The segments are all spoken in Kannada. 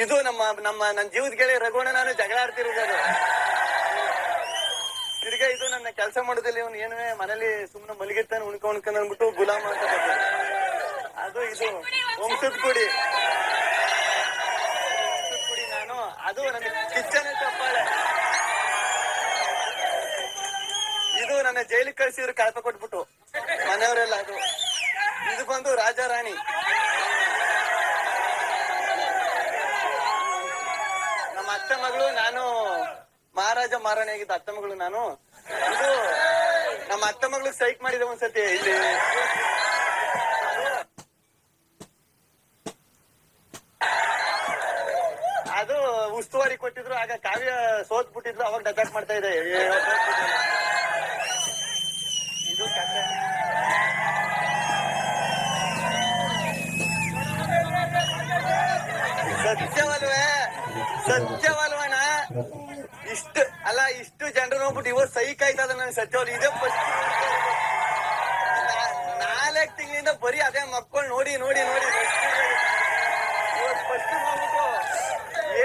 ಇದು ನನ್ನ ಜೀವದ ಗೆಳೆಯ ರಘುವಣ ನಾನು ಜಗಳ ಆಡ್ತಿರೋದು. ತಿರ್ಗಾ ಇದು ನನ್ನ ಕೆಲಸ ಮಾಡೋದಿಲ್ಲ, ಇವನು ಏನೇ ಮನೇಲಿ ಸುಮ್ನೆ ಮಲಗಿರ್ತಾನೆ ಉಣ್ಕೊಂಡ್ ಅಂದ್ಬಿಟ್ಟು ಗುಲಾಮ ಅಂತ ಬರ್ತಾರೆ. ಅದು ಇದು ವಂಶದ ಕುಡಿ ನಾನು. ಅದು ನನ್ನ ಕಿಚ್ಚನೆ ಚಪ್ಪಾಳೆ. ಇದು ನನ್ನ ಜೈಲಿಗೆ ಕಳ್ಸಿದ್ರು ಕಳಪ ಕೊಟ್ಬಿಟ್ಟು ಮನೆಯವರೆಲ್ಲ. ಇದು ಬಂದು ರಾಜಾ ರಾಣಿ. ನಮ್ಮ ಅತ್ತೆ ಮಗಳು, ನಾನು ಮಹಾರಾಜ ಮಹಾರಾಣಿ ಆಗಿದ್ದ ಅತ್ತೆ ಮಗಳು ನಾನು. ಇದು ನಮ್ಮ ಅತ್ತೆ ಮಗಳು ಸೈಕ್ ಮಾಡಿದೆ ಒಂದ್ಸತಿ ಇಲ್ಲಿ. ಅದು ಉಸ್ತುವಾರಿ ಕೊಟ್ಟಿದ್ರು, ಆಗ ಕಾವ್ಯ ಸೋತ್ ಬಿಟ್ಟಿದ್ರು, ಅವಾಗ ಡಕಾಟ್ ಮಾಡ್ತಾ ಇದೆ. ಇದು ಕಥೆ. ಸತ್ಯವಲ್ವಣ? ಇಷ್ಟು ಜನರು ನೋಡ್ಬಿಟ್ಟು ಇವತ್ತು ಸೈಕ್ ಆಯ್ತದ ನನ್ ಸತ್ಯವಲ್. ಇದೇ ಫಸ್ಟ್ 4 ತಿಂಗಳಿಂದ ಬರೀ ಅದೇ ಮಕ್ಕಳು ನೋಡಿ ನೋಡಿ ನೋಡಿ ಇವತ್ತು ಫಸ್ಟ್ ನೋಡ್ಬಿಟ್ಟು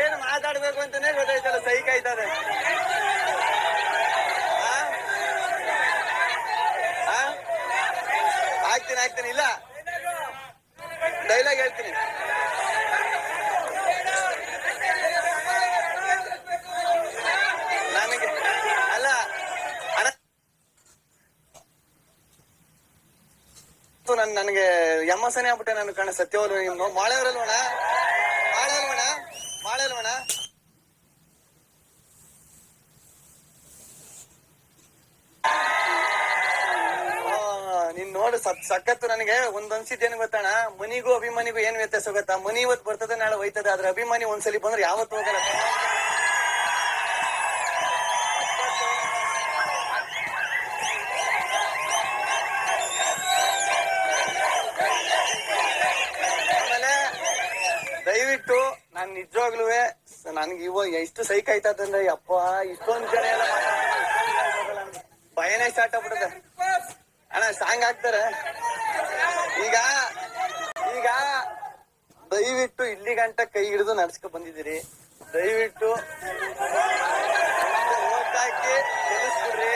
ಏನ್ ಮಾತಾಡ್ಬೇಕು ಅಂತಾನೆ ಗೊತ್ತಾಯ್ತಲ್ಲ, ಸೈಕ್ ಆಯ್ತದೆ. ಆಗ್ತೀನಿ ಇಲ್ಲ ಡೈಲಾಗ್ ಹೇಳ್ತೀನಿ. ನನಗೆ ಅಲ್ಲ ನನಗೆ ಎಮ್ಮಸನೆ ಆಗ್ಬಿಟ್ಟೆ ನಾನು ಕಣ. ಸತ್ಯವಲ್ಲ ಮಾಳೆಯವರಲ್ವಣ? ನೀನ್ ನೋಡು ಸಖತ್ತು. ನನಗೆ ಅನ್ಸಿದ್ದೇನು ಗೊತ್ತಣ, ಮನಿಗೂ ಅಭಿಮಾನಿಗೂ ಏನ್ ವ್ಯತ್ಯಾಸ ಗೊತ್ತಾ? ಮನಿ ಇವತ್ತು ಬರ್ತದೆ ನಾಳೆ ಹೋಯ್ತದೆ, ಆದ್ರೆ ಅಭಿಮಾನಿ ಒಂದ್ಸಲಿ ಬಂದ್ರೆ ಯಾವತ್ತು ಹೋಗಲ್ಲ. ಆಮೇಲೆ ದಯವಿಟ್ಟು ನಾನ್ ನಿಜವಾಗ್ಲೂ ನನ್ಗೆ ಎಷ್ಟು ಸೈಕ್ ಆಯ್ತದಂದ್ರೆ, ಅಪ್ಪ ಇಷ್ಟೊಂದು ಜನ ಎಲ್ಲ ಭಯನೇ ಸ್ಟಾರ್ಟ್ ಆಗ್ಬಿಡುತ್ತೆ ಅಣ್ಣ. ಸಾಂಗ್ ಹಾಕ್ತಾರೆ ಈಗ ದಯವಿಟ್ಟು ಇಲ್ಲಿ ಗಂಟ ಕೈ ಹಿಡಿದು ನಡ್ಸ್ಕೊ ಬಂದಿದ್ದೀರಿ. ದಯವಿಟ್ಟು ಓಟ್ ಹಾಕಿ ಗೆಲ್ಲಿಸ್ಬಿಡ್ರಿ.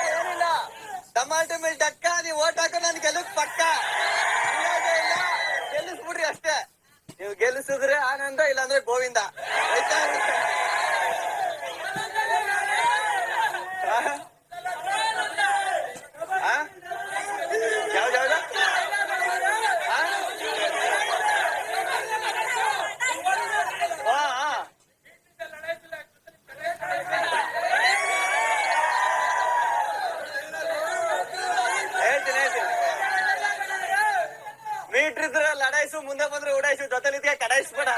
ಏನಿಲ್ಲ, ಟಮಾಟೊ ಮೇಲೆ ಡಕ್ಕ, ನೀವು ಓಟ್ ಹಾಕೋ ನನ್ ಗೆಲ್ಲಕ್ ಪಕ್ಕ. ಇಲ್ಲ, ಗೆಲ್ಲಿಸ್ಬಿಡ್ರಿ ಅಷ್ಟೇ. ನೀವು ಗೆಲ್ಲಿಸಿದ್ರೆ ಆನಂದ, ಇಲ್ಲಾಂದ್ರೆ ಗೋವಿಂದ. ಆಯ್ತಾ? ಯಾವ್ದು ಮೀಟ್ರ್ ಇದ್ರೆ ಲಡಾಯಿಸು, ಮುಂದೆ ಬಂದ್ರೆ ಉಡಾಯಿಸು, ಜೊತೆಲಿದ್ಯಾ ಕಡಾಯಿಸ್ಬೇಡ.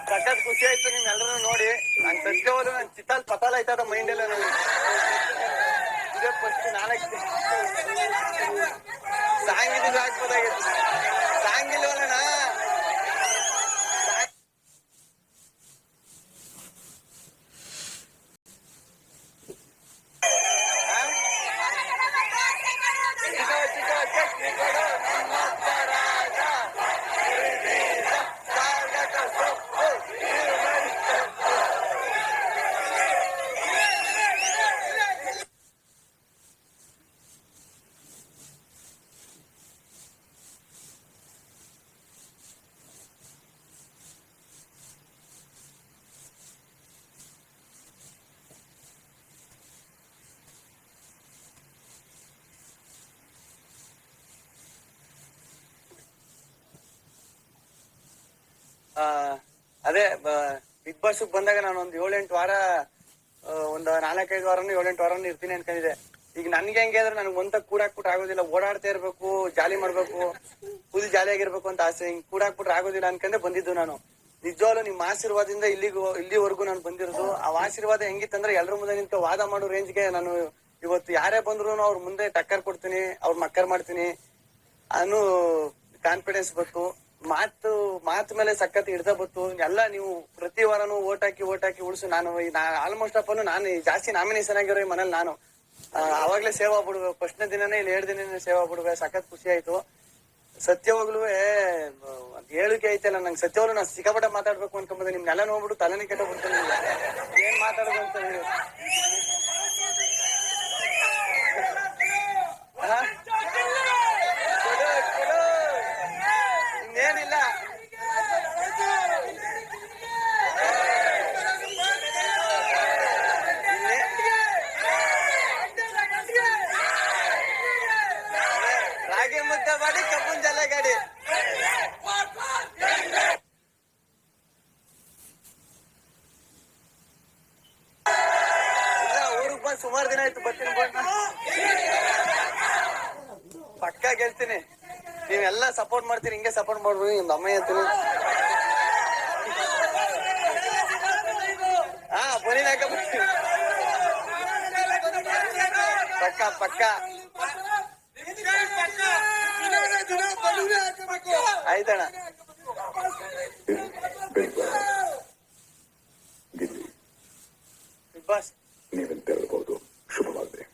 ಸಖತ್ ಖುಷಿ ಆಯ್ತು ನಿಮ್ಮೆಲ್ಲರೂ ನೋಡಿ. ನನ್ ಸತ್ಯವಲು ನನ್ ಚಿತ್ತಾಲ್ ಪತಾಲ ಆಯ್ತದ ಮೈಂಡ್ ಎಲ್ಲ. ಇದೇ ಫಸ್ಟ್ 4 ಸಾಂಗ್ ಹಾಕ್ಬೋದಾಗಿತ್ತು. ಸಾಂಗ್ ಇಲ್ವಲ್ಲಣ್ಣ? ಅದೇ ಬಿಗ್ ಬಾಸ್ ಬಂದಾಗ ನಾನು ಒಂದು 7-8 ವಾರ, ಒಂದು 4-5 ವಾರನೂ 7-8 ವಾರನೂ ಇರ್ತೀನಿ ಅನ್ಕೊಂಡಿದ್ದೆ. ಈಗ ನನ್ಗೆ ಹೆಂಗೆ ಅಂದ್ರೆ ನನಗೆ ಒಂತ ಕೂಡಾಕ್ಬಿಟ್ರೆ ಆಗೋದಿಲ್ಲ, ಓಡಾಡ್ತಾ ಇರ್ಬೇಕು, ಜಾಲಿ ಮಾಡ್ಬೇಕು, ಫುಲ್ ಜಾಲಿಯಾಗಿರ್ಬೇಕು ಅಂತ ಆಸೆ. ಹಿಂಗ್ ಕೂಡಾಕ್ಬಿಟ್ರೆ ಆಗೋದಿಲ್ಲ ಅನ್ಕೊಂಡೆ ಬಂದಿದ್ದು ನಾನು. ನಿಜವಾಗ್ಲೂ ನಿಮ್ಮ ಆಶೀರ್ವಾದದಿಂದ ಇಲ್ಲಿವರೆಗೂ ನಾನು ಬಂದಿರೋದು. ಆ ಆಶೀರ್ವಾದ ಹೆಂಗಿತ್ತಂದ್ರೆ ಎಲ್ರ ಮುಂದೆ ನಿಂತು ವಾದ ಮಾಡೋ ರೇಂಜ್ಗೆ ನಾನು ಇವತ್ತು ಯಾರೇ ಬಂದ್ರು ಅವ್ರ ಮುಂದೆ ಟಕ್ಕರ್ ಕೊಡ್ತೀನಿ, ಅವ್ರ ಮಕ್ಕರ್ ಮಾಡ್ತೀನಿ ಅನ್ನೋ ಕಾನ್ಫಿಡೆನ್ಸ್ ಬಂತು. ಮಾತು ಮೇಲೆ ಸಖತ್ ಹಿಡ್ದ ಬಂತು. ಎಲ್ಲ ನೀವು ಪ್ರತಿ ವಾರನೂ ಓಟ್ ಹಾಕಿ ಉಳಿಸು. ನಾನು ಆಲ್ಮೋಸ್ಟ್ ಅಪ್ ನಾನು ಜಾಸ್ತಿ ನಾಮಿನೇಷನ್ ಆಗಿರೋ ಈ ಮನೇಲಿ ನಾನು ಅವಾಗ್ಲೇ ಸೇವಾ ಬಿಡುವೆ. ಫಸ್ಟ್ನೇ ದಿನನೇ ಇಲ್ಲಿ 2 ದಿನ ಸೇವಾ ಬಿಡುವೆ. ಸಖತ್ ಖುಷಿ ಆಯ್ತು. ಸತ್ಯವಾಗ್ಲೂ ಹೇಳಿಕೆ ಐತಲ್ಲ ನಂಗೆ. ಸತ್ಯವಾಗ್ಲೂ ನಾನು ಸಿಕ್ಕಾಪಟ್ಟೆ ಮಾತಾಡ್ಬೇಕು ಅನ್ಕೊಂಬಂದೆ. ನಿಮ್ನೆಲ್ಲ ನೋಡ್ಬಿಟ್ಟು ತಲೆನೇ ಕೆಟ್ಟ ಬಿಡ್ತೀನಿ. ಏನ್ ಮಾತಾಡೋದು ಅಂತ ಹೇಳಿ ಇನ್ನೇನಿಲ್ಲ. ರಾಗಿ ಮುದ್ದೆ ಮಾಡಿ ಕಬ್ಬನ್ ಜಲ್ಲೆ ಗಾಡಿ. ಊರಿಗೆ ಬಂದು ಸುಮಾರು ದಿನ ಆಯ್ತು. ಬರ್ತೀನಿ ಪಕ್ಕ ಗೆಲ್ತೀನಿ. ನೀವೆಲ್ಲ ಸಪೋರ್ಟ್ ಮಾಡ್ತೀರಿ, ಹಿಂಗೆ ಸಪೋರ್ಟ್ ಮಾಡ್ಬೋದು. ನಿಮ್ದು ಅಮ್ಮ ಅಂತೀನಿ. ಹಾ ಬನ್ನಿ ಹಾಕ ಪಕ್ಕ ಪಕ್ಕ ಆಯ್ತಣ್ಣ. ಬಿಗ್ ಬಾಸ್ ನೀವೆಂತ ಹೇಳ್ಬೋದು. ಶುಭವಾಗಲಿ.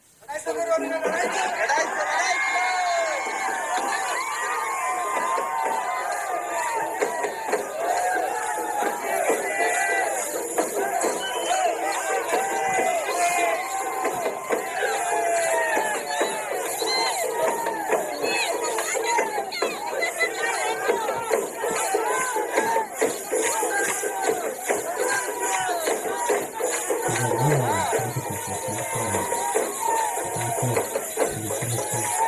Thank you.